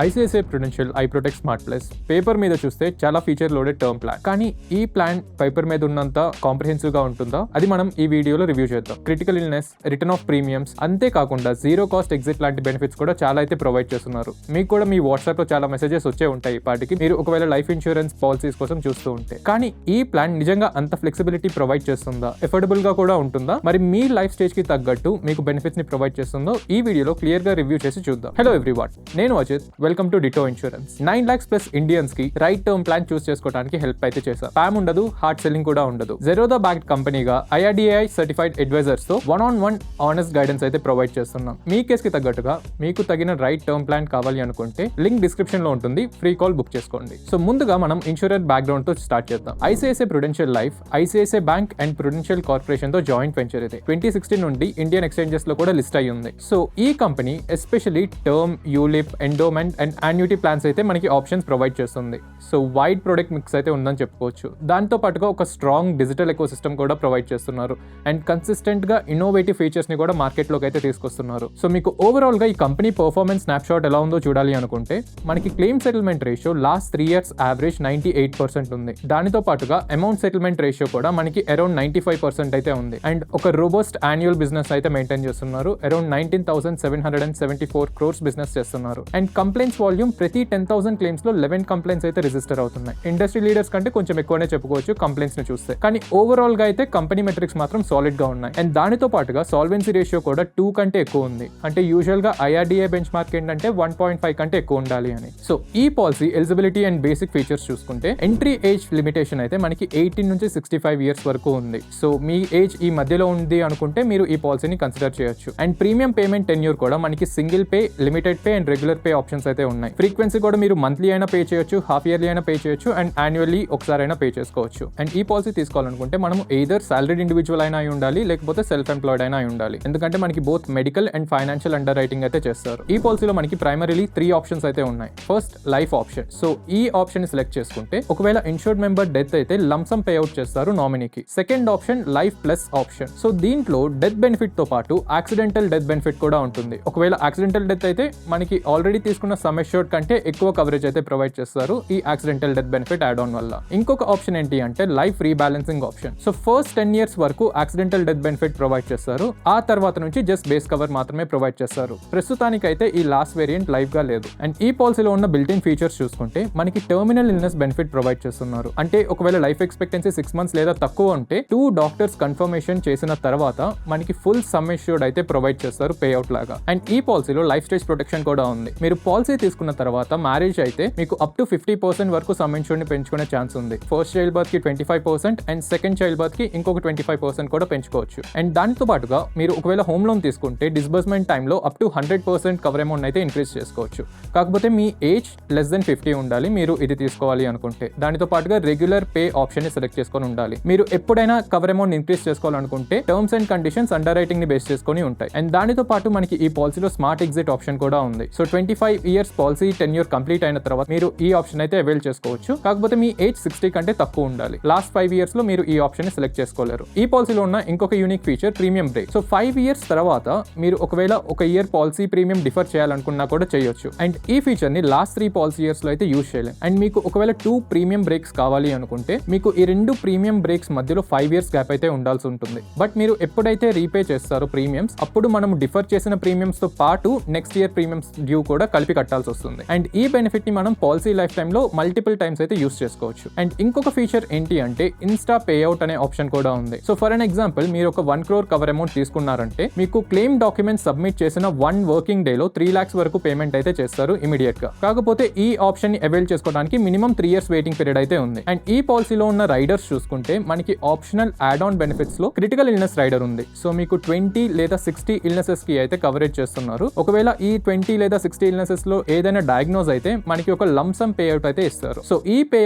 ICICI Prudential iProtect smart plus paper మీద చూస్తే చాలా ఫీచర్ లోడెడ్ టర్మ్ ప్లాన్, కానీ ఈ ప్లాన్ పేపర్ మీద ఉన్నంత కాంప్రహెన్సివ్ గా ఉంటుందా? అది మనం ఈ వీడియోలో రివ్యూ చేద్దాం. Critical illness, return of premiums, అంతేకాకుండా జీరో కాస్ట్ ఎగ్జిట్ లాంటి బెనిఫిట్స్ కూడా చాలా అయితే ప్రొవైడ్ చేస్తున్నారు. మీకు కూడా మీ వాట్సాప్ లో చాలా మెసేజెస్ వచ్చే ఉంటాయి పాటికి, మీరు ఒకవేళ లైఫ్ ఇన్సూరెన్స్ పాలసీస్ కోసం చూస్తూ ఉంటే. కానీ ఈ ప్లాన్ నిజంగా అంత ఫ్లెక్సిబిలిటీ ప్రొవైడ్ చేస్తుందా? ఎఫోర్డబుల్ గా కూడా ఉంటుందా? మరి మీ లైఫ్ స్టేజ్ కి తగ్గట్టు మీకు బెనిఫిట్స్ ని ప్రొవైడ్ చేస్తుందో ఈ వీడియోలో క్లియర్ గా రివ్యూ చేసి చూద్దాం. హలో ఎవ్రీవన్, నేను Ajit. Welcome to Ditto insurance. 9 lakhs plus Indians కి రైట్ టర్మ్ ప్లాన్ చూస్ చేసుకోవడానికి హెల్ప్ అయితే చేశారు. స్పామ్ ఉండదు, హార్డ్ సెల్లింగ్ కూడా ఉండదు. జెరోదా బ్యాక్డ్ కంపెనీగా IRDAI సర్టిఫైడ్ అడ్వైజర్స్ తో 1-on-1 ఆనెస్ట్ గైడెన్స్ అయితే ప్రొవైడ్ చేస్తున్నాం. మీ కేస్ కి తగ్గట్టుగా మీకు తగిన రైట్ టర్మ్ ప్లాన్ కావాలి అనుకుంటే లింక్ డిస్క్రిప్షన్ లో ఉంటుంది, ఫ్రీ కాల్ బుక్ చేసుకోండి. సో ముందుగా మనం ఇన్సూరెన్స్ బ్యాక్గ్రౌండ్ తో స్టార్ట్ చేద్దాం. ICICI Prudential life ICICI bank and Prudential corporation తో జాయింట్ వెంచర్ ఇది. 2016 నుండి ఇండియన్ ఎక్స్చేంజెస్ లో కూడా లిస్ట్ అయ్యి ఉంది. సో ఈ company especially term, ULIP, endowment and annuity plans అయితే మనకి ఆప్షన్స్ ప్రొవైడ్ చేస్తుంది. సో వైడ్ ప్రొడక్ట్ మిక్స్ అయితే ఉందని చెప్పుకోవచ్చు. దాంతో పాటుగా ఒక స్ట్రాంగ్ డిజిటల్ ఎకో సిస్టమ్ కూడా ప్రొవైడ్ చేస్తున్నారు అండ్ కన్సిస్టెంట్ గా ఇన్నోవేటివ్ ఫీచర్స్ ని కూడా మార్కెట్ లోకి అయితే తీసుకొస్తున్నారు. సో మీకు ఓవరాల్ గా ఈ కంపెనీ పర్ఫార్మెన్స్ స్నాప్ షాట్ ఎలా ఉందో చూడాలి అనుకుంటే మనకి claim settlement ratio last 3 years average 98% ఉంది. దానితో పాటుగా అమౌంట్ సెటిల్మెంట్ రేషియో కూడా మనకి అరౌండ్ 95% అయితే ఉంది. అండ్ ఒక రోబస్ట్ యాన్యువల్ బిజినెస్ అయితే మెయింటైన్ చేస్తున్నారు. అరౌండ్ 19,774 crores బిజినెస్ చేస్తున్నారు. అండ్ కంప్లైంట్స్ వాల్యూమ్ ప్రతి 10,000 క్లెయిమ్స్ లో 11 కంప్లైంట్స్ అయితే రిజిస్టర్ అవుతున్నాయి. ఇండస్ట్రీ లీడర్స్ కంటే కొంచెం ఎక్కువనే చెప్పుకోవచ్చు కంప్లైంట్స్ ని చూస్తే. కానీ ఓవరాల్ గా అయితే కంపెనీ మెట్రిక్స్ మాత్రం సాలిడ్ గా ఉన్నాయి. అండ్ దానితో పాటుగా సాల్వెన్సీ రేషియో కూడా 2 కంటే ఎక్కువ ఉంది. అంటే యూజువల్ గా IRDAI బెంచ్ మార్క్ ఏంటంటే 1.5 కంటే ఎక్కువ ఉండాలి అని. సో ఈ policy eligibility and basic features చూసుకుంటే ఎంట్రీ ఏజ్ లిమిటేషన్ అయితే మనకి 18 నుంచి 65 years వరకు ఉంది. సో మీ ఏజ్ ఈ మధ్యలో ఉంది అనుకుంటే మీరు ఈ పాలసీని కన్సిడర్ చేయొచ్చు. అండ్ ప్రీమియం పేమెంట్ టెన్యూర్ కూడా మనకి single pay, limited pay and regular pay options అయితే ఉన్నాయి. ఫ్రీక్వెన్సీ కూడా మీరు మంత్లీ అయినా పే చేయొచ్చు, హాఫ్ ఇయర్లీ అయినా పే చేయొచ్చు అండ్ యాన్యువల్లీ ఒకసారి అయినా పే చేసుకోవచ్చు. అండ్ ఈ పాలసీ తీసుకోవాలనుకుంటే మనం ఎయిదర్ సాలరీడ్ ఇండివిజువల్ అయినా అయి ఉండాలి, లేకపోతే సెల్ఫ్ ఎంప్లాయిడ్ అయినా అయి ఉండాలి. ఎందుకంటే మనకి both medical and financial under writing అయితే చేస్తారు. ఈ పాలసీలో మనకి ప్రైమరీలీ 3 ఆప్షన్స్ అయితే ఉన్నాయి. First life option. సో ఈ ఆప్షన్ ని సెలెక్ట్ చేసుకుంటే ఒకవేళ ఇన్షూర్డ్ మెంబర్ డెత్ అయితే లంసమ్ పే అవుట్ చేస్తారు నామినీకి. Second option life plus option. So దీంట్లో డెత్ బెనిఫిట్ తో పాటు యాక్సిడెంటల్ డెత్ బెనిఫిట్ కూడా ఉంటుంది. ఒకవేళ యాక్సిడెంటల్ డెత్ అయితే మనకి ఆల్రెడీ తీసుకున్న సమ్ అష్యూర్డ్ కంటే ఎక్కువ కవరేజ్ అయితే ప్రొవైడ్ చేస్తారు ఈ accidental death benefit add on వల్ల. ఇంకొక ఆప్షన్ ఏంటి అంటే life rebalancing option. So first 10 years వరకు యాక్సిడెంటల్ డెత్ బెనిఫిట్ ప్రొవైడ్ చేస్తారు. ఆ తర్వాత నుంచి జస్ట్ బేస్ కవర్ మాత్రమే ప్రొవైడ్ చేస్తారు. ప్రస్తుతానికి అయితే ఈ లాస్ట్ వేరియంట్ లైవ్ గా లేదు. అండ్ ఈ పాలసీలో ఉన్న బిల్ట్ ఇన్ ఫీచర్స్ చూసుకుంటే మనకి టర్మినల్ ఇల్నెస్ బెనిఫిట్ ప్రొవైడ్ చేస్తున్నారు. అంటే ఒకవేళ లైఫ్ ఎక్స్పెక్టెన్సీ 6 months లేదా తక్కువ ఉంటే 2 doctors కన్ఫర్మేషన్ చేసిన తర్వాత మనకి ఫుల్ సమ్ అష్యూర్డ్ అయితే ప్రొవైడ్ చేస్తారు పే అవుట్ లాగా. అండ్ ఈ పాలసీలో లైఫ్ స్టేజ్ ప్రొటెక్షన్ కూడా ఉంది. మీరు పాలసీ తీసుకున్న తర్వాత మ్యారేజ్ అయితే మీకు అప్ టు 50% వరకు సమ్ ఇన్సూరెన్స్ ని పెంచుకునే ఛాన్స్ ఉంది. ఫస్ట్ చైల్డ్ బర్త్ కి 25% అండ్ సెకండ్ చైల్డ్ బర్త్ కి ఇంకొక 25% కూడా పెంచుకోవచ్చు. అండ్ దానితో పాటుగా మీరు ఒకవేళ హోమ్ లోన్ తీసుకుంటే డిస్బర్స్మెంట్ టైంలో అప్ టు 100% కవర్ అమౌంట్ అయితే ఇంక్రీజ్ చేసుకోవచ్చు. కాకపోతే మీ ఏజ్ లెస్ దెన్ 50 ఉండాలి మీరు ఇది తీసుకోవాలి అనుకుంటే. దానితో పాటుగా రెగ్యులర్ పే ఆప్షన్ ని సెలెక్ట్ చేసుకొని ఉండాలి. మీరు ఎప్పుడైనా కవర్ అమౌంట్ ఇంక్రీజ్ చేసుకోవాలనుకుంటే terms and conditions under writing ని బేస్ చేసుకొని ఉంటాయి. అండ్ దానితో పాటు మనకి ఈ పాలసీలో స్మార్ట్ ఎగ్జిట్ ఆప్షన్ కూడా ఉంది. So 25 years policy tenure complete అయిన తర్వాత మీరు ఈ ఆప్షన్ అయితే అవైల్ చేసుకోవచ్చు. కాకపోతే మీ ఏజ్ 60 కంటే తక్కువ ఉండాలి. లాస్ట్ 5 years లో మీరు ఈ ఆప్షన్ ని సెలెక్ట్ చేసుకోలేరు. ఈ పాలసీలో ఉన్న ఇంకొక unique feature premium break. So 5 years తర్వాత మీరు ఒకవేళ ఒక ఇయర్ పాలసీ ప్రీమియం డిఫర్ చేయాలనుకున్నా కూడా చేయొచ్చు. అండ్ ఈ ఫీచర్ ని లాస్ట్ 3 policy years లో అయితే యూజ్ చేయలేం. అండ్ మీకు ఒకవేళ 2 ప్రీమియం బ్రేక్స్ కావాలి అనుకుంటే మీకు ఈ 2 ప్రీమియం బ్రేక్స్ మధ్యలో 5 years గ్యాప్ అయితే ఉండాల్సి ఉంటుంది. బట్ మీరు ఎప్పుడైతే రీపే చేస్తారో ప్రీమియమ్స్, అప్పుడు మనం డిఫర్ చేసిన ప్రీమియమ్స్ తో పాటు నెక్స్ట్ ఇయర్ ప్రీమియమ్స్ డ్యూ కూడా కలిపి కట్టాల్సి వస్తుంది. అండ్ ఈ బెనిఫిట్ ని మనం పాలసీ లైఫ్ టైమ్ లో మల్టిపుల్ టైమ్స్ అయితే యూస్ చేసుకోవచ్చు. అండ్ ఇంకొక ఫీచర్ ఏంటి అంటే ఇన్స్టా పే అవుట్ అనే ఆప్షన్ కూడా ఉంది. సో ఫర్ అన్ ఎగ్జాంపుల్ మీరు ఒక 1 crore కవర్ అమౌంట్ తీసుకున్నారంటే మీకు క్లెయిమ్ డాక్యుమెంట్ సబ్మిట్ చేసిన 1 working day లో 3 lakhs వరకు పేమెంట్ అయితే చేస్తారు ఇమీడియట్ గా. కాకపోతే ఈ ఆప్షన్ ని అవైల్ చేసుకోవడానికి మినిమం 3 years వెయిటింగ్ పీరియడ్ అయితే ఉంది. అండ్ ఈ పాలసీలో ఉన్న రైడర్స్ చూసుకుంటే మనకి ఆప్షనల్ యాడ్ ఆన్ బెనిఫిట్స్ లో క్రిటికల్ ఇల్నెస్ రైడర్ ఉంది. సో మీకు 20 లేదా 60 ఇల్నెసెస్ కి అయితే కవరేజ్ చేస్తున్నారు. ఒకవేళ ఈ 20 లేదా 60 ఇల్నెసెస్ లో ఏదైనా డయాగ్నోజ్ అయితే మనకి ఒక లంసమ్ పే అవుట్ అయితే ఇస్తారు. సో ఈ పే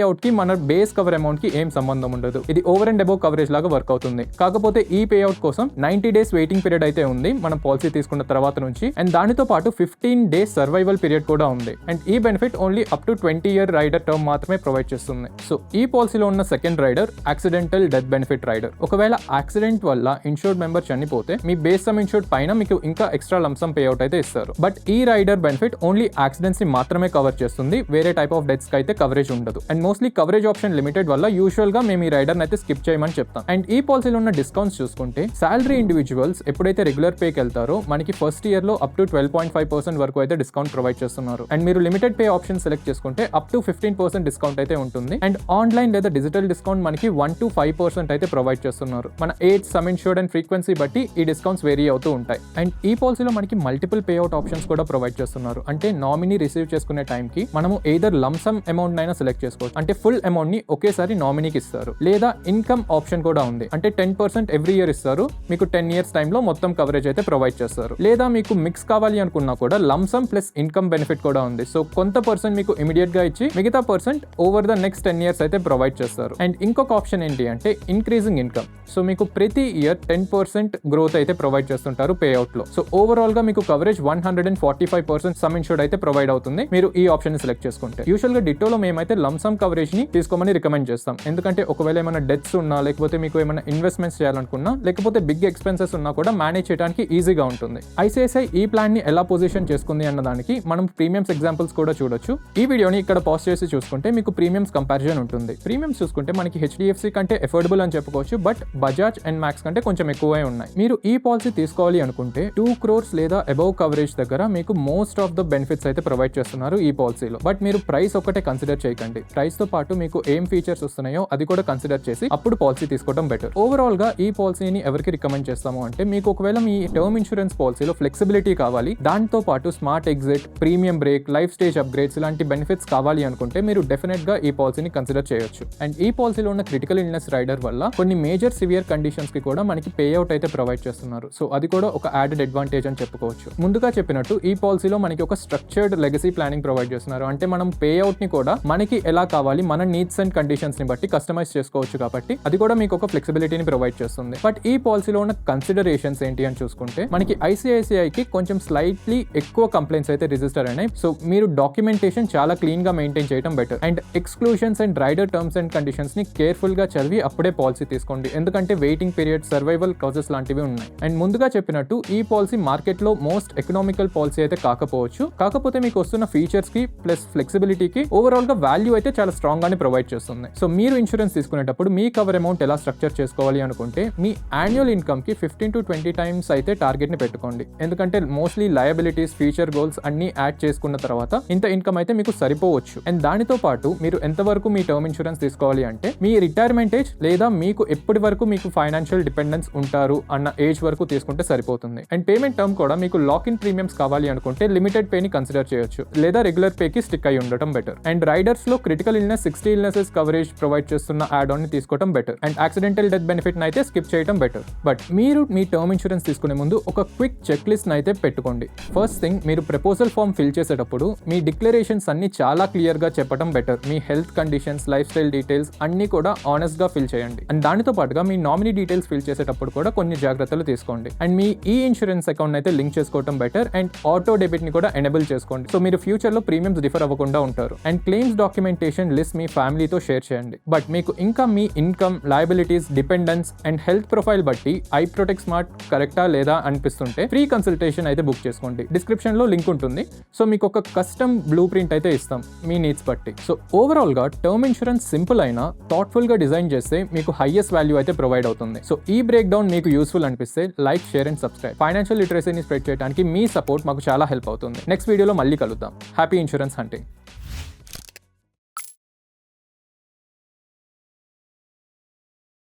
అవుట్ కి మన బేస్ కవర్ అమౌంట్ కి ఏం సంబంధం ఉండదు. ఇది ఓవర్ అండ్ అబౌవ్ కవరేజ్ లాగా వర్క్ అవుతుంది. కాకపోతే ఈ పే అవుట్ కోసం 90 days వెయిటింగ్ పీరియడ్ అయితే ఉంది మనం పాలసీ తీసుకున్న తర్వాత నుంచి. అండ్ దానితో పాటు 15 days సర్వైవల్ పీరియడ్ కూడా ఉంది. అండ్ ఈ benefit only up to 20 year rider term మాత్రమే ప్రొవైడ్ చేస్తుంది. సో ఈ పాలసీలో ఉన్న second rider accidental death benefit rider. ఒకవేళ యాక్సిడెంట్ వల్ల ఇన్షూర్డ్ మెంబర్ చనిపోతే మీ బేస్ సమ్ ఇన్షూర్డ్ పైన మీకు ఇంకా ఎక్స్ట్రా లంసమ్ పే అవుట్ అయితే ఇస్తారు. బట్ ఈ రైడర్ బెనిఫిట్ ఓన్లీ యాక్సిడెంట్స్ ని మాత్రమే కవర్ చేస్తుంది, వేరే టైప్ ఆఫ్ డెత్స్ కి అయితే కవరేజ్ ఉండదు. And mostly coverage option limited వల్ల యూజువల్ గా మేము ఈ రైడర్ అయితే స్కిప్ చేయమని చెప్తాం. అండ్ ఈ పాలసీలో ఉన్న డిస్కౌంట్స్ చూసుకుంటే సాలరీ ఇండివిజువల్స్ ఎప్పుడైతే రెగ్యులర్ పేకి వెళ్తారో మనకి ఫస్ట్ ఇయర్ లో అప్ టు 12.5% వరకు అయితే డిస్కౌంట్ ప్రొవైడ్ చేస్తున్నారు. అండ్ మీరు లిమిటెడ్ పే ఆప్షన్ సెలెక్ట్ చేసుకుంటే అప్ టు 15% డిస్కౌంట్ అయితే ఉంటుంది. అండ్ ఆన్లైన్ లేదా డిజిటల్ డిస్కౌంట్ మనకి 1 to 5% అయితే ప్రొవైడ్ చేస్తున్నారు. మన age, some insured and frequency బట్టి ఈ డిస్కౌంట్స్ వేరీ అవుతూ ఉంటాయి. అండ్ ఈ పాలసీలో మనకి మల్టిపుల్ పే అవుట్ ఆప్షన్స్ కూడా ప్రొవైడ్ చేస్తున్నారు. అంటే నామినీ రిసీవ్ చేసుకునే టైంకి మనము ఎయిదర్ లంసమ్ అమౌంట్ అయినా సెలెక్ట్ చేసుకోవచ్చు, అంటే ఫుల్ అమౌంట్ ని ఒకేసారి నామినీకి ఇస్తారు. లేదా ఇన్కమ్ ఆప్షన్ కూడా ఉంది, అంటే 10% ఎవ్రీ ఇయర్ ఇస్తారు. మీకు 10 years టైంలో మొత్తం కవరేజ్ అయితే ప్రొవైడ్ చేస్తారు. లేదా మీకు మిక్స్ కావాలి అనుకున్నా కూడా లంసమ్ ప్లస్ ఇన్కమ్ బెనిఫిట్ కూడా ఉంది. సో కొంత పర్సెంట్ మీకు ఇమీడియట్ గా ఇచ్చి మిగతా percent over the next 10 years అయితే ప్రొవైడ్ చేస్తారు. అండ్ ఇంకొక ఆప్షన్ ఏంటి అంటే ఇంక్రీజింగ్ ఇన్కమ్. సో మీకు ప్రతి ఇయర్ 10% గ్రోత్ అయితే ప్రొవైడ్ చేస్తుంటారు పే అవుట్ లో. సో ఓవరాల్ గా మీకు కవరేజ్ 145% సమ్ ఇన్షూర్డ్ అయితే ప్రొవైడ్ అవుతుంది మీరు ఈ ఆప్షన్ ని సెలెక్ట్ చేసుకుంటే. యూజువల్ గా డిటోలో మేమైతే లంసమ్ కవరేజ్ ని తీసుకోమని రికమెండ్ చేస్తాం. ఎందుకంటే ఒకవేళ ఏమైనా డెత్స్ ఉన్నా, లేకపోతే మీకు ఏమైనా ఇన్వెస్ట్మెంట్స్ చేయాలనుకున్నా, లేకపోతే బిగ్ ఎక్స్పెన్సెస్ ఉన్నా కూడా మేనేజ్ చేయడానికి ఈజీగా ఉంటుంది. ఐసిఐసిఐ ఈ ప్లాన్ ని ఎలా పొజిషన్ చేసుకుంది అన్న దానికి మనం ప్రీమియమ్స్ ఎగ్జాంపుల్స్ కూడా చూడొచ్చు. ఈ వీడియోని ఇక్కడ పాజ్ చేసి చూసుకుంటే మీకు ప్రీమియమ్స్ కంపారిజన్ ఉంటుంది. ప్రీమియమ్స్ చూసుకుంటే మనకి హెచ్డిఎఫ్సి కంటే ఎఫోర్డబుల్ అని చెప్పుకోవచ్చు, బట్ బజాజ్ అండ్ మ్యాక్స్ కంటే కొంచెం ఎక్కువే ఉన్నాయి. మీరు ఈ పాలసీ తీసుకోవాలి అనుకుంటే 2 crores లేదా అబౌవ్ కవరేజ్ దగ్గర మీకు మోస్ట్ ఆఫ్ ద బెనిఫిట్స్ అయితే ప్రొవైడ్ చేస్తున్నారు ఈ పాలసీలో. బట్ మీరు ప్రైస్ ఒకటే కన్సిడర్ చేయకండి. ప్రైస్ తో పాటు మీకు ఏం ఫీచర్స్ వస్తున్నాయో అది కూడా కన్సిడర్ చేసి అప్పుడు పాలసీ తీసుకోవడం బెటర్. ఓవరాల్ గా ఈ పాలసీని ఎవరికి రికమెండ్ చేస్తాము అంటే, మీకు ఒకవేళ మీ టర్మ్ ఇన్సూరెన్స్ పాలసీలో ఫ్లెక్సిబిలిటీ కావాలి, దాంతో పాటు smart exit, premium break, life stage upgrades ఇలాంటి బెనిఫిట్స్ కావాలి అనుకుంటే మీరు డెఫినెట్ గా ఈ పాలసీని కన్సిడర్ చేయొచ్చు. అండ్ ఈ పాలసీలో ఉన్న క్రిటికల్ ఇల్నెస్ రైడర్ వల్ల కొన్ని మేజర్ సివియర్ కండిషన్స్ కి కూడా మనకి పే అవుట్ అయితే ప్రొవైడ్ చేస్తున్నారు. సో అది కూడా ఒక యాడెడ్ అడ్వాంటేజ్ అని చెప్పుకోవచ్చు. ముందుగా చెప్పినట్టు ఈ పాలసీలో మనకి ఒక స్ట్రక్చర్డ్ లెగసీ ప్లానింగ్ ప్రొవైడ్ చేస్తున్నారు. అంటే మనం పే అవుట్ ని కూడా మనకి ఎలా కావాలి, మన నీడ్స్ అండ్ కండిషన్స్ ని బట్టి కస్టమైజ్ చేసుకోవచ్చు. కాబట్టి అది కూడా మీకు ఒక ఫ్లెక్సిబిలిటీని ప్రొవైడ్ చేస్తుంది. బట్ ఈ పాలసీలో ఉన్న కన్సిడరేషన్స్ ఏంటి అని చూసుకుంటే, మనకి ఐసిఐసిఐకి కొంచెం స్లైట్లీ ఎక్కువ కంప్లైంట్స్ అయితే రిజిస్టర్ అయినాయి. సో మీరు డాక్యుమెంటేషన్ చాలా క్లీన్ గా మెయింటైన్ చేయడం better. And exclusions and rider terms and conditions ని కేర్ఫుల్ గా చదివి అప్పుడే పాలసీ తీసుకోండి. ఎందుకంటే వెయిటింగ్ పీరియడ్, సర్వైవల్ క్లాజెస్ లాంటివి ఉన్నాయి. అండ్ ముందుగా చెప్పినట్టు ఈ పాలసీ మార్కెట్ లో మోస్ట్ ఎకనామికల్ పాలసీ అయితే కాకపోవచ్చు, కాకపోతే మీకు వస్తున్న ఫీచర్స్ కి ప్లస్ ఫ్లెక్సిబిలిటీకి ఓవరాల్ గా వాల్యూ అయితే చాలా స్ట్రాంగ్ గానే ప్రొవైడ్ చేస్తుంది. సో మీరు ఇన్సూరెన్స్ తీసుకునేటప్పుడు మీ కవర్ అమౌంట్ ఎలా స్ట్రక్చర్ చేసుకోవాలి అనుకుంటే, మీ యాన్యువల్ ఇన్కమ్ కి 15 to 20 times అయితే టార్గెట్ ని పెట్టుకోండి. ఎందుకంటే మోస్ట్లీ లయబిలిటీస్, ఫ్యూచర్ గోల్స్ అన్ని యాడ్ చేసుకున్న తర్వాత ఇంత ఇన్కమ్ అయితే మీకు సరిపోవచ్చు. అండ్ దానితో పాటు మీరు ఎంతవరకు మీ టర్మ్ ఇన్సూరెన్స్ తీసుకోవాలి అంటే, మీ రిటైర్మెంట్ ఏజ్ లేదా మీకు ఎప్పటి వరకు మీకు ఫైనాన్షియల్ డిపెండెన్స్ ఉంటారు అన్న ఏజ్ వరకు తీసుకుంటే సరిపోతుంది. అండ్ పేమెంట్ టర్మ్ కూడా మీకు లాక్ ఇన్ ప్రీమియమ్స్ కావాలి అనుకుంటే లిమిటెడ్ పే ని కన్సిడర్ చేయొచ్చు, లేదా రెగ్యులర్ పే కి స్టిక్ అయి ఉండటం బెటర్. అండ్ రైడర్స్ లో critical illness 60 illnesses coverage provide చేస్తున్న యాడ్ ఆన్ ని తీసుకోవడం better. And accidental death benefit అయితే స్కిప్ చేయడం బెటర్. బట్ మీరు మీ టర్మ్ ఇన్సూరెన్స్ తీసుకునే ముందు ఒక క్విక్ చెక్ లిస్ట్ అయితే పెట్టుకోండి. ఫస్ట్ థింగ్, మీరు ప్రపోజల్ ఫామ్ ఫిల్ చేసేటప్పుడు మీ డిక్లరేషన్స్ అన్ని చాలా క్లియర్ గా చెప్పడం బెటర్. మీ health conditions, lifestyle details అన్ని కూడా ఆనెస్ట్ గా ఫిల్ చేయండి. అండ్ దానితో పాటుగా మీ నామినీ డీటెయిల్స్ ఫిల్ చేసేటప్పుడు కూడా కొన్ని జాగ్రత్తలు తీసుకోండి. అండ్ మీ ఈ ఇన్సూరెన్స్ అకౌంట్ అయితే లింక్ చేసుకోవడం బెటర్. అండ్ ఆటో డెబిట్ ని కూడా ఎనేబుల్ చేసుకోండి. సో మీరు ఫ్యూచర్ లో ప్రీమియమ్స్ డిఫర్ అవ్వకుండా ఉంటారు. అండ్ క్లెయిమ్స్ డాక్యుమెంటేషన్ లిస్ట్ మీ ఫ్యామిలీతో షేర్ చేయండి. బట్ మీకు ఇంకా మీ income, liabilities, dependence and health profile బట్టి ఐ ప్రొటెక్ట్ స్మార్ట్ కరెక్టా లేదా అనిపిస్తుంటే ఫ్రీ కన్సల్టేషన్ అయితే బుక్ చేసుకోండి. డిస్క్రిప్షన్ లో లింక్ ఉంటుంది. సో మీకు ఒక కస్టమ్ బ్లూ ప్రింట్ అయితే ఇస్తాం మీ నీడ్స్ బట్టి. సో ఓవరాల్ గా టర్మ్ ఇన్సూరెన్స్ సింపుల్ అయినా థాట్ఫుల్ గా డిజైన్ చేస్తే మీకు హైయెస్ట్ వాల్యూ అయితే ప్రొవైడ్ అవుతుంది. సో ఈ బ్రేక్ డౌన్ మీకు యూస్ఫుల్ అనిపిస్తే like, share and subscribe. Financial లిటరసీని స్ప్రెడ్ చేయడానికి మీ సపోర్ట్ మాకు చాలా హెల్ప్ అవుతుంది. నెక్స్ట్ వీడియోలో మళ్ళీ కలుద్దాం. Happy insurance hunting.